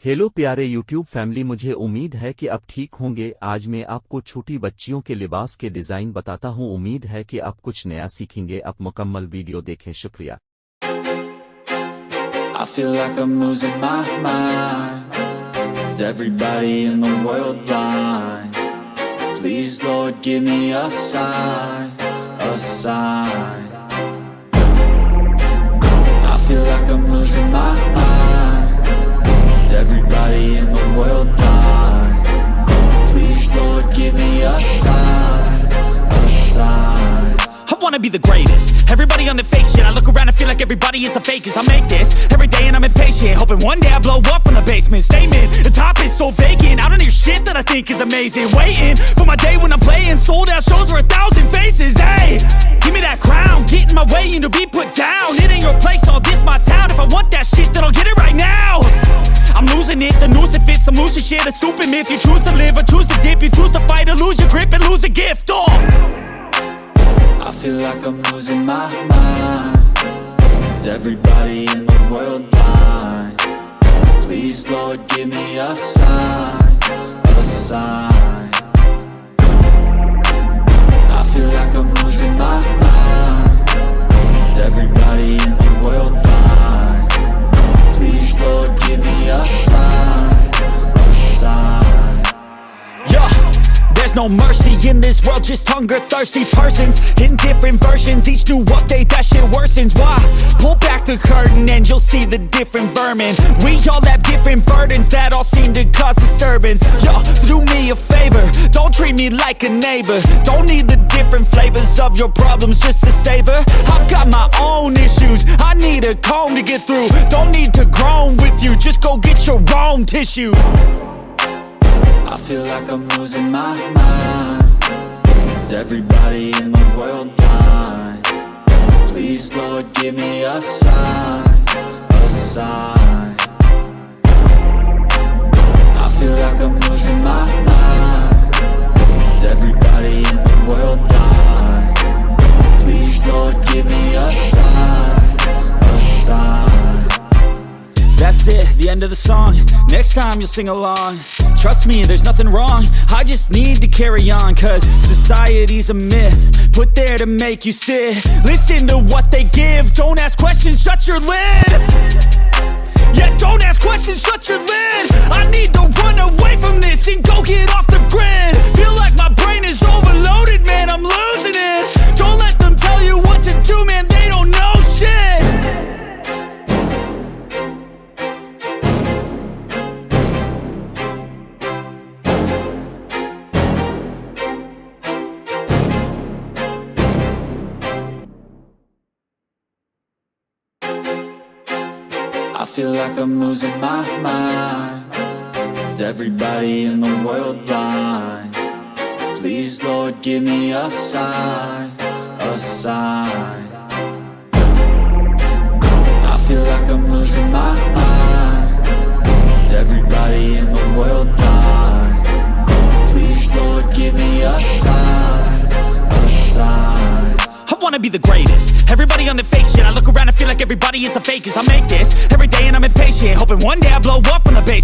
Hello प्यारे YouTube family, मुझे उम्मीद है कि आप ठीक होंगे। आज मैं आपको छोटी बच्चियों के लिबास के डिज़ाइन बताता हूँ। उम्मीद है कि आप कुछ नया सीखेंगे। आप मुकम्मल वीडियो देखें। शुक्रिया। I feel like I'm losing my mind. Is everybody in the world blind? Please Lord give me a sign, a sign. I feel like I'm losing my mind. Is everybody in the world blind? Please Lord give me a sign, a sign. I wanna be the greatest. Everybody on the fake shit. I look around and feel like everybody is the fakest. I make this every day and I'm impatient, hoping one day I blow up from the basement. Statement, the top is so vacant. I don't hear shit that I think is amazing. Waiting for my day when I'm playing sold out shows for 1,000 faces. Hey, give me that crown, get in my way and to be put down. It ain't your place, all this my town. If I want that shit, then I'll get it right now. I'm losing it, the noose it fits. I'm losing shit, a stupid myth. You choose to live or choose to dip. You choose to fight or lose your grip and lose a gift. I feel like I'm losing my mind. Is everybody in the world blind? Please Lord give me a sign, a sign. I feel like I'm losing my mind. Is everybody in the world blind? Please Lord give me a sign, a sign. Yeah, there's no mercy in this world, just hunger-thirsty persons in different versions. Each new update, that shit worsens. Why? Pull back the curtain and you'll see the different vermin. We all have different burdens that all seem to cause disturbance. Yo, so do me a favor, don't treat me like a neighbor. Don't need the different flavors of your problems just to savor. I've got my own issues, I need a comb to get through. Don't need to groan with you, just go get your own tissue. I feel like I'm losing my mind. Is everybody in the world blind? Please Lord give me a sign, a sign. I feel like I'm losing my mind. Is everybody in the world blind? Please Lord give me a sign, a sign. That's it, the end of the song. Next time you'll sing along. Trust me, there's nothing wrong. I just need to carry on, cause society's a myth put there to make you sit. Listen to what they give. Don't ask questions, shut your lid. Yeah, don't ask questions, shut your lid. I need to run away from this and go get off the grid. Feel like my brain is overloaded, man, I'm losing it. Don't let them tell you what to do, man, they don't know shit. I feel like I'm losing my mind. Is everybody in the world blind? Please Lord give me a sign, a sign. I feel like I'm losing my mind. Is everybody in the world blind? Please Lord give me a sign, a sign. I wanna be the greatest. Everybody on the fake shit. I look around and feel like everybody is the fakest. I make this every day and I'm impatient, hoping one day I blow up from the base.